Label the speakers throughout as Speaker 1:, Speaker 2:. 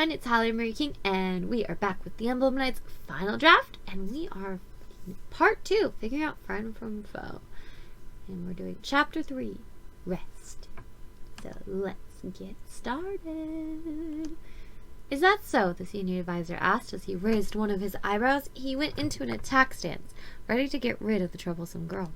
Speaker 1: everyone, it's Holly Marie King, and we are back with the Emblem Knight's final draft, and we are in part 2, figuring out friend from foe. And we're doing chapter 3, Rest. So let's get started. Is that so? The senior advisor asked as he raised one of his eyebrows. He went into an attack stance, ready to get rid of the troublesome girl.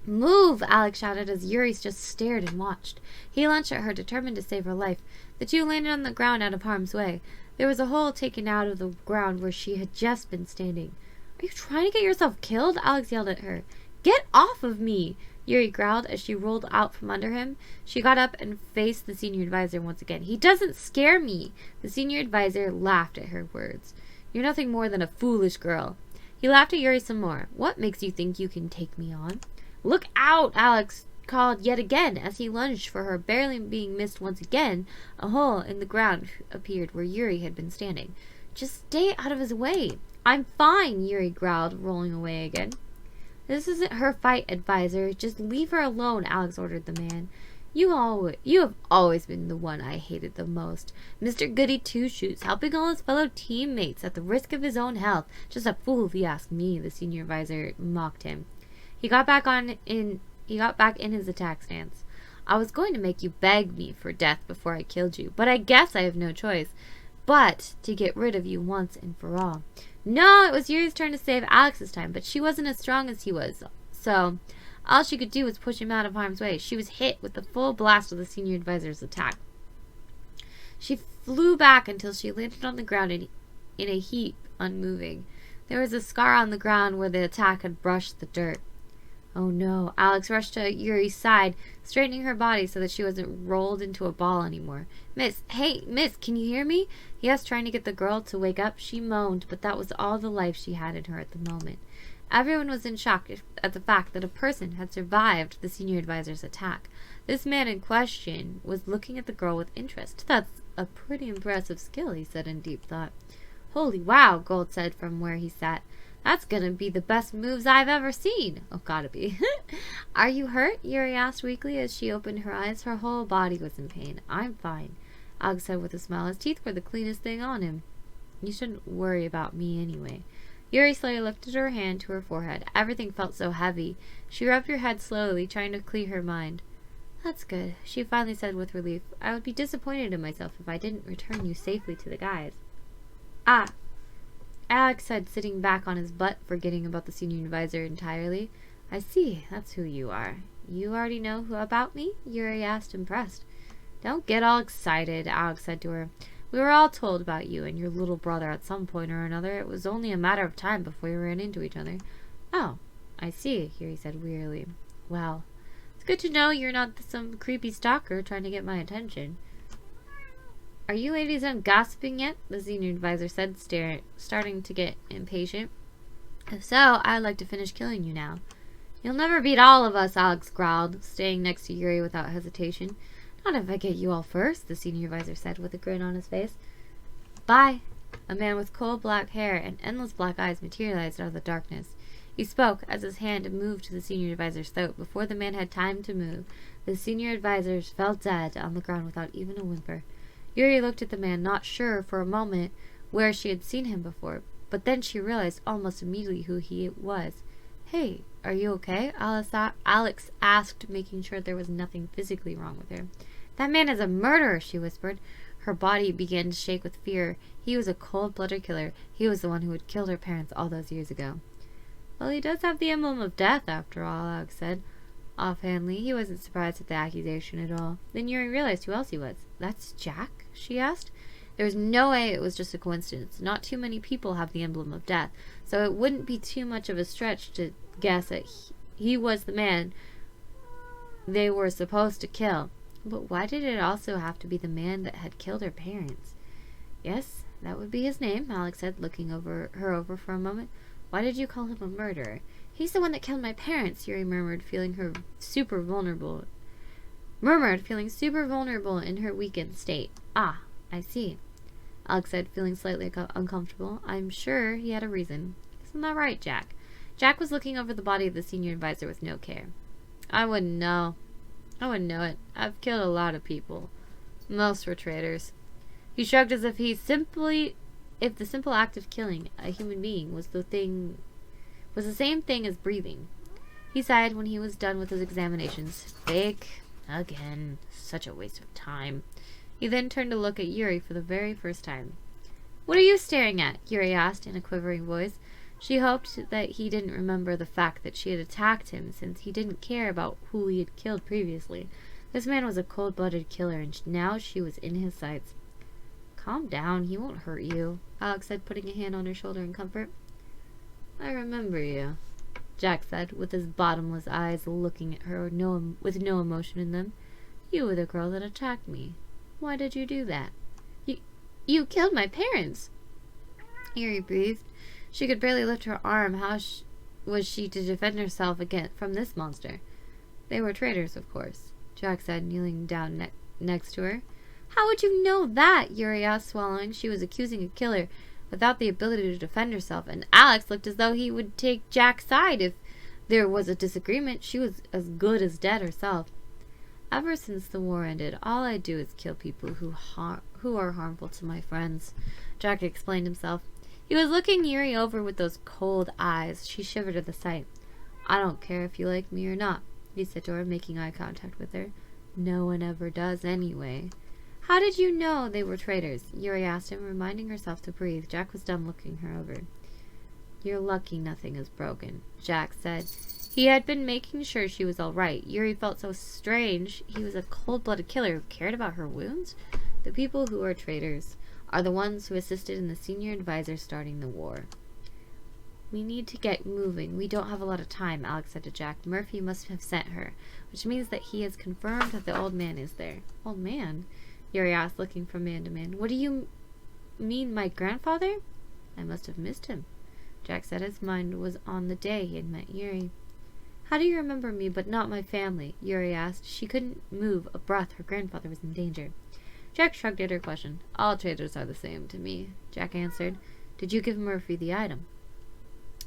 Speaker 1: Move! Alex shouted as Yuri just stared and watched. He lunged at her, determined to save her life. The two landed on the ground out of harm's way. There was a hole taken out of the ground where she had just been standing. Are you trying to get yourself killed? Alex yelled at her. Get off of me! Yuri growled as she rolled out from under him. She got up and faced the senior advisor once again. He doesn't scare me! The senior advisor laughed at her words. You're nothing more than a foolish girl. He laughed at Yuri some more. What makes you think you can take me on? Look out! Alex called yet again as he lunged for her, barely being missed once again. A hole in the ground appeared where Yuri had been standing. Just stay out of his way. I'm fine, Yuri growled, rolling away again. This isn't her fight, advisor. Just leave her alone, Alex ordered the man. You have always been the one I hated the most. Mr. Goody Two-Shoes, helping all his fellow teammates at the risk of his own health. Just a fool if you ask me, the senior advisor mocked him. He got back in his attack stance. I was going to make you beg me for death before I killed you, but I guess I have no choice but to get rid of you once and for all. No, it was Yuri's turn to save Alex this time, but she wasn't as strong as he was, so all she could do was push him out of harm's way. She was hit with the full blast of the senior advisor's attack. She flew back until she landed on the ground in a heap, unmoving. There was a scar on the ground where the attack had brushed the dirt. Oh no. Alex rushed to Yuri's side, straightening her body so that she wasn't rolled into a ball anymore. Miss, hey, miss, can you hear me? He asked, trying to get the girl to wake up. She moaned, but that was all the life she had in her at the moment. Everyone was in shock at the fact that a person had survived the senior advisor's attack. This man in question was looking at the girl with interest. That's a pretty impressive skill, he said in deep thought. Holy wow, Gold said from where he sat. That's gonna be the best moves I've ever seen. Oh, gotta be. Are you hurt? Yuri asked weakly as she opened her eyes. Her whole body was in pain. I'm fine, Alex said with a smile. His teeth were the cleanest thing on him. You shouldn't worry about me anyway. Yuri slowly lifted her hand to her forehead. Everything felt so heavy. She rubbed her head slowly, trying to clear her mind. That's good, she finally said with relief. I would be disappointed in myself if I didn't return you safely to the guys. Ah, Alex said, sitting back on his butt, forgetting about the senior advisor entirely. I see, that's who you are. You already know about me? Yuri asked, impressed. Don't get all excited, Alex said to her. We were all told about you and your little brother at some point or another. It was only a matter of time before we ran into each other. Oh, I see, Yuri said wearily. Well, it's good to know you're not some creepy stalker trying to get my attention. Are you ladies done gossiping yet? The senior advisor said, starting to get impatient. If so, I'd like to finish killing you now. You'll never beat all of us, Alex growled, staying next to Yuri without hesitation. Not if I get you all first, the senior advisor said with a grin on his face. Bye. A man with coal black hair and endless black eyes materialized out of the darkness. He spoke as his hand moved to the senior advisor's throat. Before the man had time to move, the senior advisor fell dead on the ground without even a whimper. Yuri looked at the man, not sure for a moment where she had seen him before, but then she realized almost immediately who he was. Hey, are you okay? Alex asked, making sure there was nothing physically wrong with her. That man is a murderer, she whispered. Her body began to shake with fear. He was a cold-blooded killer. He was the one who had killed her parents all those years ago. Well, he does have the emblem of death, after all, Alex said. Offhandedly, he wasn't surprised at the accusation at all. Then Yuri realized who else he was. That's Jack? She asked. There was no way it was just a coincidence. Not too many people have the emblem of death, so it wouldn't be too much of a stretch to guess that he was the man they were supposed to kill. But why did it also have to be the man that had killed her parents? Yes, that would be his name, Alex said, looking over for a moment. Why did you call him a murderer? He's the one that killed my parents, Yuri murmured, feeling super vulnerable in her weakened state. Ah, I see, Alex said, feeling slightly uncomfortable. I'm sure he had a reason. Isn't that right, Jack? Jack was looking over the body of the senior advisor with no care. I wouldn't know it. I've killed a lot of people. Most were traitors. He shrugged as if if the simple act of killing a human being was the same thing as breathing. He sighed when he was done with his examinations. Fake. Again. Such a waste of time. He then turned to look at Yuri for the very first time. What are you staring at? Yuri asked in a quivering voice. She hoped that he didn't remember the fact that she had attacked him, since he didn't care about who he had killed previously. This man was a cold-blooded killer, and now she was in his sights. Calm down, he won't hurt you, Alex said, putting a hand on her shoulder in comfort. I remember you, Jack said, with his bottomless eyes looking at her with no emotion in them. You were the girl that attacked me. Why did you do that? You killed my parents. Yuri breathed. She could barely lift her arm. How was she to defend herself from this monster? They were traitors, of course, Jack said, kneeling down next to her. How would you know that? Yuri asked, swallowing. She was accusing a killer without the ability to defend herself, and Alex looked as though he would take Jack's side if there was a disagreement. She was as good as dead herself. Ever since the war ended, all I do is kill people who are harmful to my friends, Jack explained himself. He was looking Yuri over with those cold eyes. She shivered at the sight. I don't care if you like me or not, he said to her, making eye contact with her. No one ever does anyway. How did you know they were traitors? Yuri asked him, reminding herself to breathe. Jack was done looking her over. You're lucky nothing is broken, Jack said. He had been making sure she was all right. Yuri felt so strange. He was a cold-blooded killer who cared about her wounds. The people who are traitors are the ones who assisted in the senior advisor starting the war. We need to get moving. We don't have a lot of time, Alex said to Jack. Murphy must have sent her, which means that he has confirmed that the old man is there. Old man? Yuri asked, looking from man to man. What do you mean, my grandfather? I must have missed him. Jack said his mind was on the day he had met Yuri. How do you remember me but not my family? Yuri asked. She couldn't move a breath. Her grandfather was in danger. Jack shrugged at her question. All traitors are the same to me, Jack answered. Did you give Murphy the item?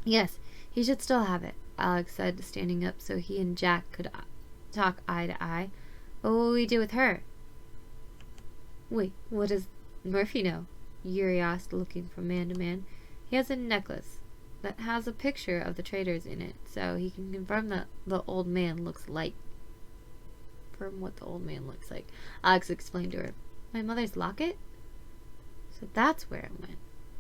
Speaker 1: Yes, he should still have it, Alex said, standing up so he and Jack could talk eye to eye. What will we do with her? Wait, what does Murphy know? Yuri asked, looking from man to man. He has a necklace that has a picture of the traitors in it, so he can confirm that the old man looks like. Confirm what the old man looks like. Alex explained to her. My mother's locket? So that's where it went.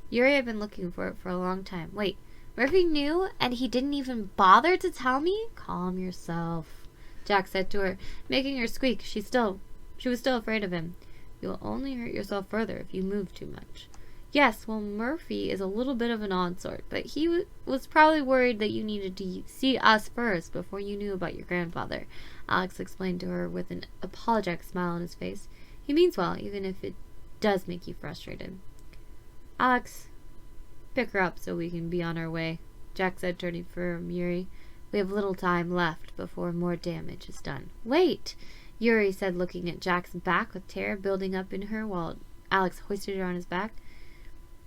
Speaker 1: Yuri had been looking for it for a long time. Wait, Murphy knew and he didn't even bother to tell me? Calm yourself, Jack said to her, making her squeak. She was still afraid of him. You'll only hurt yourself further if you move too much. Yes, well, Murphy is a little bit of an odd sort, but he was probably worried that you needed to see us first before you knew about your grandfather, Alex explained to her with an apologetic smile on his face. He means well, even if it does make you frustrated. Alex, pick her up so we can be on our way, Jack said, turning from Yuri. We have little time left before more damage is done. Wait, Yuri said, looking at Jack's back with terror building up in her while Alex hoisted her on his back.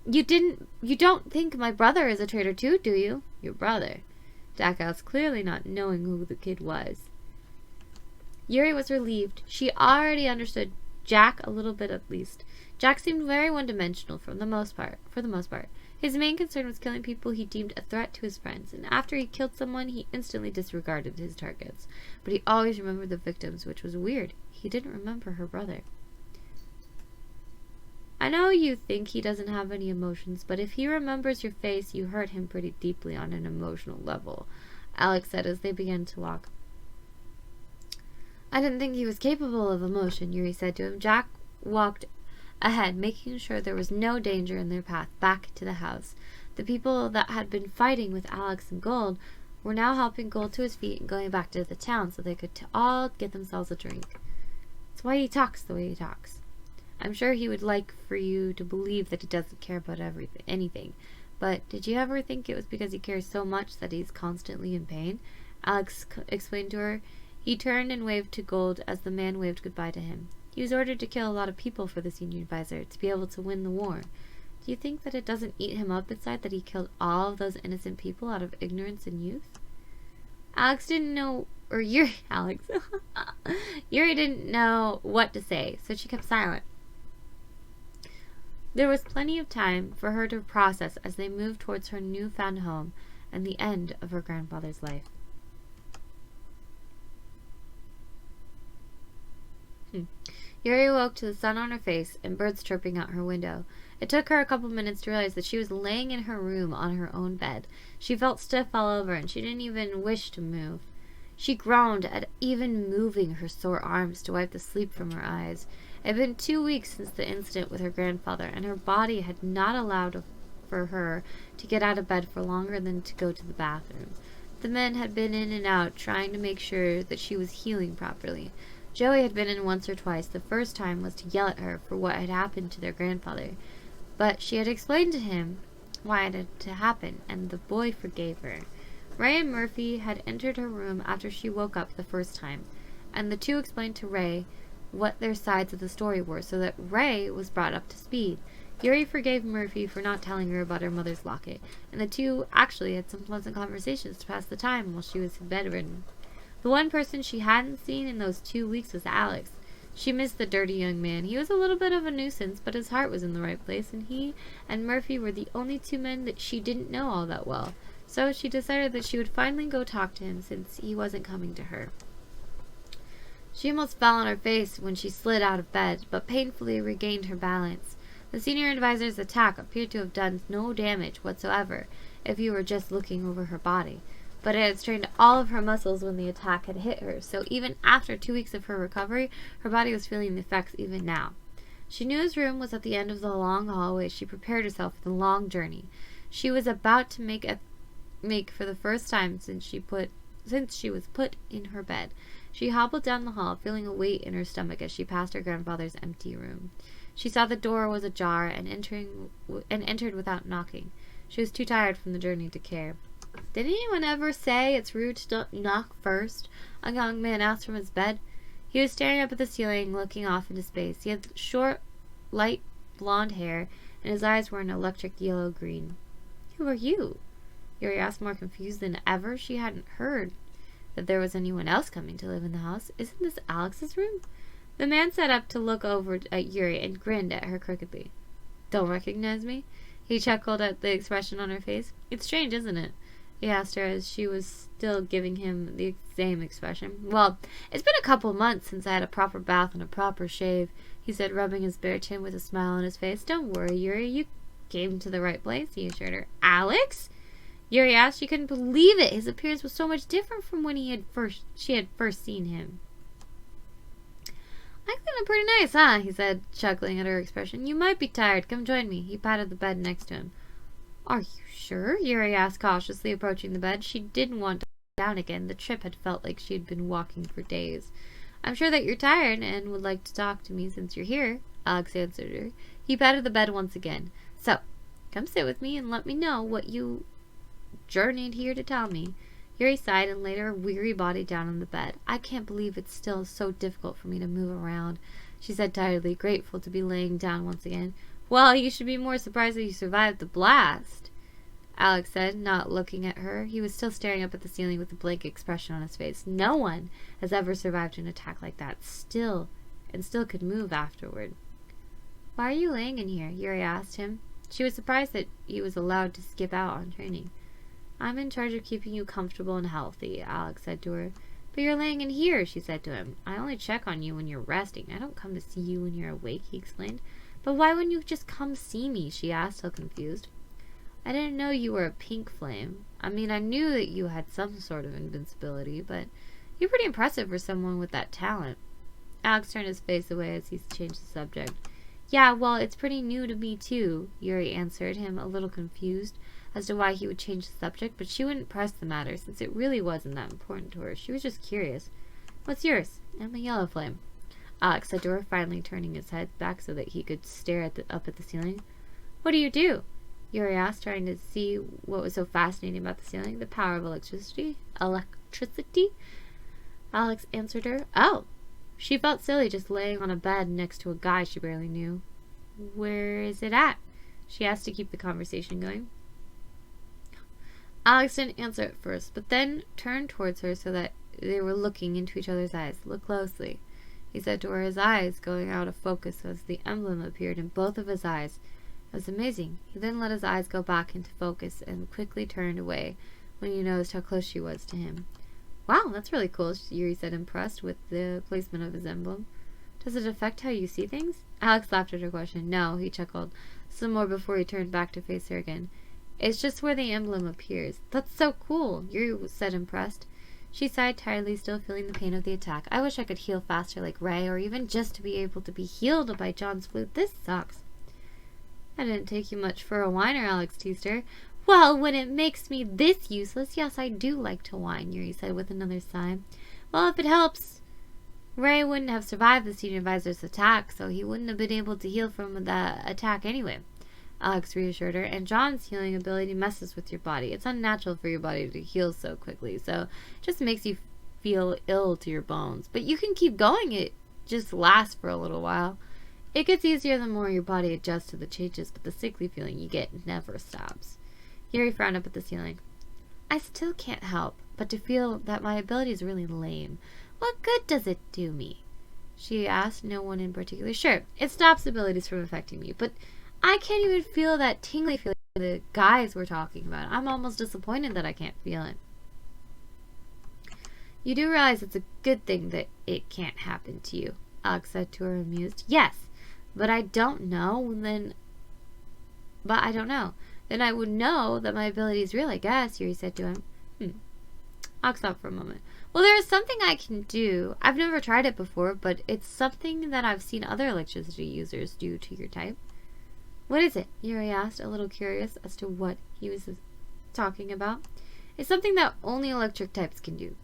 Speaker 1: You don't think my brother is a traitor too, do you? Your brother? Jack asked, clearly not knowing who the kid was. Yuri was relieved. She already understood Jack a little bit at least. Jack seemed very one-dimensional for the most part. His main concern was killing people he deemed a threat to his friends, and after he killed someone, he instantly disregarded his targets. But he always remembered the victims, which was weird. He didn't remember her brother. I know you think he doesn't have any emotions, but if he remembers your face, you hurt him pretty deeply on an emotional level, Alex said as they began to walk. I didn't think he was capable of emotion, Yuri said to him. Jack walked ahead, making sure there was no danger in their path back to the house. The people that had been fighting with Alex and Gold were now helping Gold to his feet and going back to the town so they could all get themselves a drink. That's why he talks the way he talks. I'm sure he would like for you to believe that he doesn't care about anything. But did you ever think it was because he cares so much that he's constantly in pain? Alex explained to her. He turned and waved to Gold as the man waved goodbye to him. He was ordered to kill a lot of people for the senior advisor to be able to win the war. Do you think that it doesn't eat him up inside that he killed all of those innocent people out of ignorance and youth? Alex didn't know, or Yuri, Alex. Yuri didn't know what to say, so she kept silent. There was plenty of time for her to process as they moved towards her newfound home and the end of her grandfather's life. Yuri woke to the sun on her face and birds chirping out her window. It took her a couple minutes to realize that she was laying in her room on her own bed. She felt stiff all over and she didn't even wish to move. She groaned at even moving her sore arms to wipe the sleep from her eyes. It had been 2 weeks since the incident with her grandfather, and her body had not allowed for her to get out of bed for longer than to go to the bathroom. The men had been in and out, trying to make sure that she was healing properly. Joey had been in once or twice. The first time was to yell at her for what had happened to their grandfather. But she had explained to him why it had to happen, and the boy forgave her. Ray and Murphy had entered her room after she woke up the first time, and the two explained to Ray what their sides of the story were, so that Ray was brought up to speed. Yuri forgave Murphy for not telling her about her mother's locket, and the two actually had some pleasant conversations to pass the time while she was bedridden. The one person she hadn't seen in those 2 weeks was Alex. She missed the dirty young man. He was a little bit of a nuisance, but his heart was in the right place, and he and Murphy were the only two men that she didn't know all that well. So she decided that she would finally go talk to him since he wasn't coming to her. She almost fell on her face when she slid out of bed, but painfully regained her balance. The senior advisor's attack appeared to have done no damage whatsoever if you were just looking over her body, but it had strained all of her muscles when the attack had hit her, so even after 2 weeks of her recovery, her body was feeling the effects even now. She knew his room was at the end of the long hallway. She prepared herself for the long journey. She was about to make for the first time since she was put in her bed. She hobbled down the hall, feeling a weight in her stomach as she passed her grandfather's empty room. She saw the door was ajar and entered without knocking. She was too tired from the journey to care. "Did anyone ever say it's rude to knock first?" a young man asked from his bed. He was staring up at the ceiling, looking off into space. He had short, light blonde hair, and his eyes were an electric yellow-green. "Who are you?" Yuri asked, more confused than ever. She hadn't heard that there was anyone else coming to live in the house. "Isn't this Alex's room?" The man sat up to look over at Yuri and grinned at her crookedly. "Don't recognize me?" He chuckled at the expression on her face. "It's strange, isn't it?" he asked her as she was still giving him the same expression. "Well, it's been a couple months since I had a proper bath and a proper shave," he said, rubbing his bare chin with a smile on his face. "Don't worry, Yuri. You came to the right place," he assured her. "Alex?" Yuri asked. She couldn't believe it. His appearance was so much different from when she had first seen him. "I'm feeling pretty nice, huh?" he said, chuckling at her expression. "You might be tired. Come join me." He patted the bed next to him. "Are you sure?" Yuri asked, cautiously approaching the bed. She didn't want to lie down again. The trip had felt like she had been walking for days. "I'm sure that you're tired and would like to talk to me since you're here," Alex answered her. He patted the bed once again. "So, come sit with me and let me know what you journeyed here to tell me." Yuri sighed and laid her weary body down on the bed. "I can't believe it's still so difficult for me to move around," she said tiredly, grateful to be laying down once again. "Well, you should be more surprised that you survived the blast," Alex said, not looking at her. He was still staring up at the ceiling with a blank expression on his face. "No one has ever survived an attack like that, still could move afterward." "Why are you laying in here?" Yuri asked him. She was surprised that he was allowed to skip out on training. "I'm in charge of keeping you comfortable and healthy," Alex said to her. "But you're laying in here," she said to him. "I only check on you when you're resting. I don't come to see you when you're awake," he explained. "But why wouldn't you just come see me?" she asked, still confused. "I didn't know you were a pink flame. I mean, I knew that you had some sort of invincibility, but you're pretty impressive for someone with that talent." Alex turned his face away as he changed the subject. "Yeah, well, it's pretty new to me, too," Yuri answered him, a little confused as to why he would change the subject, but she wouldn't press the matter since it really wasn't that important to her. She was just curious. "What's yours?" "I'm a yellow flame," Alex said to her, finally turning his head back so that he could stare up at the ceiling. "What do you do?" Yuri asked, trying to see what was so fascinating about the ceiling. "The power of electricity." "Electricity?" Alex answered her. "Oh." She felt silly just laying on a bed next to a guy she barely knew. "Where is it at?" she asked to keep the conversation going. Alex didn't answer at first, but then turned towards her so that they were looking into each other's eyes. "Look closely," he said to her, his eyes going out of focus as the emblem appeared in both of his eyes. That's amazing. He then let his eyes go back into focus and quickly turned away when he noticed how close she was to him. Wow, that's really cool, Yuri said, impressed with the placement of his emblem. Does it affect how you see things? Alex laughed at her question. No, he chuckled some more before he turned back to face her again. It's just where the emblem appears. That's so cool, Yuri said, impressed. She sighed tiredly, still feeling the pain of the attack. I wish I could heal faster like Ray, or even just to be able to be healed by John's flute. This sucks. That didn't take you much for a whiner, Alex teased her. Well, when it makes me this useless, yes, I do like to whine, Yuri said with another sigh. Well, if it helps, Ray wouldn't have survived the senior advisor's attack, so he wouldn't have been able to heal from the attack anyway, Alex reassured her. And John's healing ability messes with your body. It's unnatural for your body to heal so quickly, so it just makes you feel ill to your bones. But you can keep going. It just lasts for a little while. It gets easier the more your body adjusts to the changes, but the sickly feeling you get never stops. Yuri frowned up at the ceiling. I still can't help but to feel that my ability is really lame. What good does it do me? She asked, no one in particular. Sure, it stops abilities from affecting me, but I can't even feel that tingly feeling the guys were talking about. I'm almost disappointed that I can't feel it. You do realize it's a good thing that it can't happen to you, Alex said to her, amused. Yes, but I don't know, then I would know that my ability is real, I guess, Yuri said to him. Alex thought for a moment. Well, there is something I can do. I've never tried it before, but it's something that I've seen other electricity users do to your type. What is it? Yuri asked, a little curious as to what he was talking about. It's something that only electric types can do,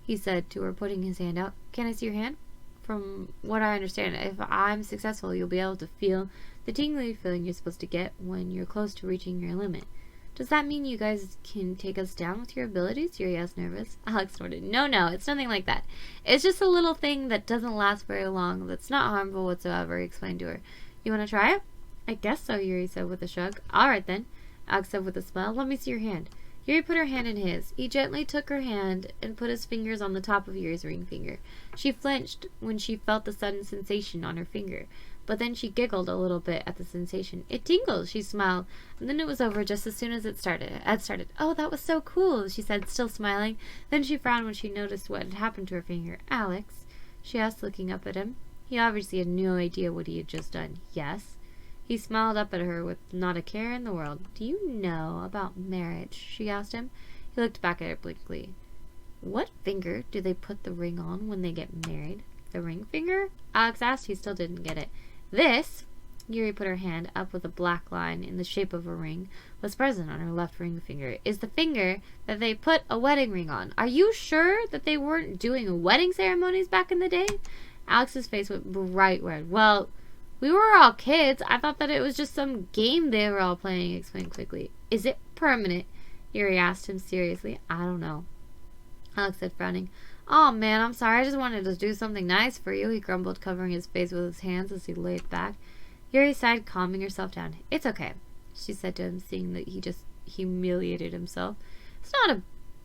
Speaker 1: he said to her, putting his hand out. Can I see your hand? From what I understand, if I'm successful, you'll be able to feel the tingly feeling you're supposed to get when you're close to reaching your limit. Does that mean you guys can take us down with your abilities? Yuri asked, nervous. Alex snorted. No, it's nothing like that. It's just a little thing that doesn't last very long, that's not harmful whatsoever, he explained to her. You want to try it? I guess so, Yuri said with a shrug. All right, then, Alex said with a smile. Let me see your hand. Yuri put her hand in his. He gently took her hand and put his fingers on the top of Yuri's ring finger. She flinched when she felt the sudden sensation on her finger, but then she giggled a little bit at the sensation. It tingled, she smiled, and then it was over just as soon as it started. Oh, that was so cool, she said, still smiling. Then she frowned when she noticed what had happened to her finger. Alex, she asked, looking up at him. He obviously had no idea what he had just done. Yes. He smiled up at her with not a care in the world. Do you know about marriage? She asked him. He looked back at her blankly. What finger do they put the ring on when they get married? The ring finger? Alex asked. He still didn't get it. This, Yuri put her hand up with a black line in the shape of a ring, was present on her left ring finger, is the finger that they put a wedding ring on. Are you sure that they weren't doing wedding ceremonies back in the day? Alex's face went bright red. Well, we were all kids. I thought that it was just some game they were all playing, he explained quickly. Is it permanent? Yuri asked him seriously. I don't know, Alex said, frowning. Oh, man, I'm sorry. I just wanted to do something nice for you, he grumbled, covering his face with his hands as he laid back. Yuri sighed, calming herself down. It's okay, she said to him, seeing that he just humiliated himself.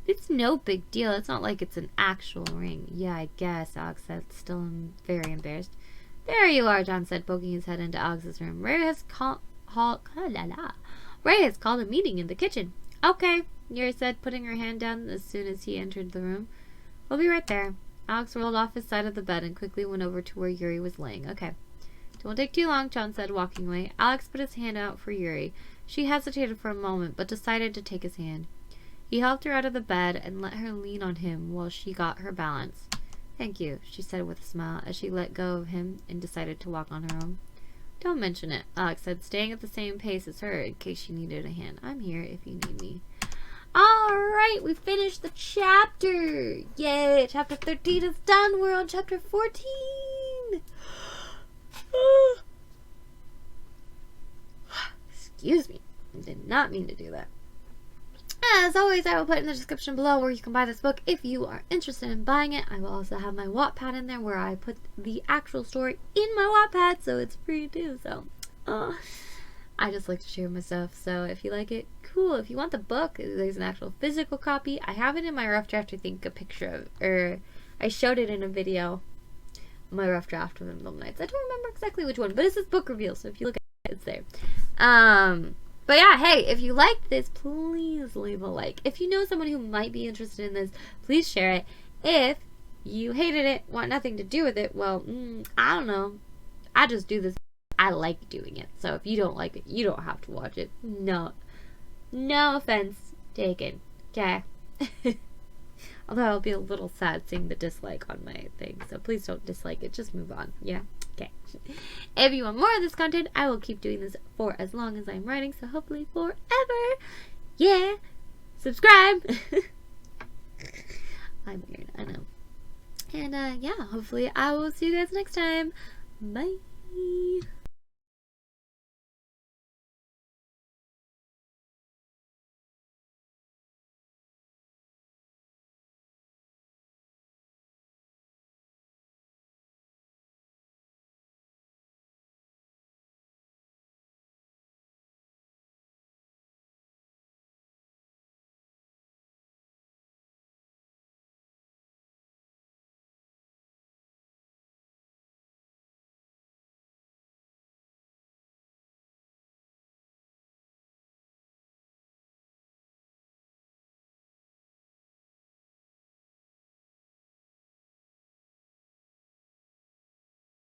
Speaker 1: It's no big deal. It's not like it's an actual ring. Yeah, I guess, Alex said, still very embarrassed. There you are, John said, poking his head into Alex's room. Ray has called a meeting in the kitchen. Okay, Yuri said, putting her hand down as soon as he entered the room. We'll be right there. Alex rolled off his side of the bed and quickly went over to where Yuri was laying. Okay. Don't take too long, John said, walking away. Alex put his hand out for Yuri. She hesitated for a moment, but decided to take his hand. He helped her out of the bed and let her lean on him while she got her balance. Thank you, she said with a smile as she let go of him and decided to walk on her own. Don't mention it, Alex said, staying at the same pace as her in case she needed a hand. I'm here if you need me. Alright, we finished the chapter! Yay! Chapter 13 is done. We're on chapter 14! Excuse me. I did not mean to do that. As always, I will put in the description below where you can buy this book if you are interested in buying it. I will also have my Wattpad in there where I put the actual story in my Wattpad, so it's free too. So, I just like to share my stuff. So if you like it, cool. If you want the book, there's an actual physical copy. I have it in my rough draft. I think a picture of, or I showed it in a video. My rough draft of Emblem Knights. I don't remember exactly which one, but it's this book reveal. So if you look at it, it's there. But yeah, hey, if you liked this, please leave a like. If you know someone who might be interested in this, please share it. If you hated it, want nothing to do with it, well, I don't know. I just do this. I like doing it. So if you don't like it, you don't have to watch it. No offense taken. Okay? Although I'll be a little sad seeing the dislike on my thing. So please don't dislike it. Just move on. Yeah? Okay. If you want more of this content, I will keep doing this for as long as I'm writing. So hopefully forever. Yeah. Subscribe. I'm weird. I know. And yeah, hopefully I will see you guys next time. Bye.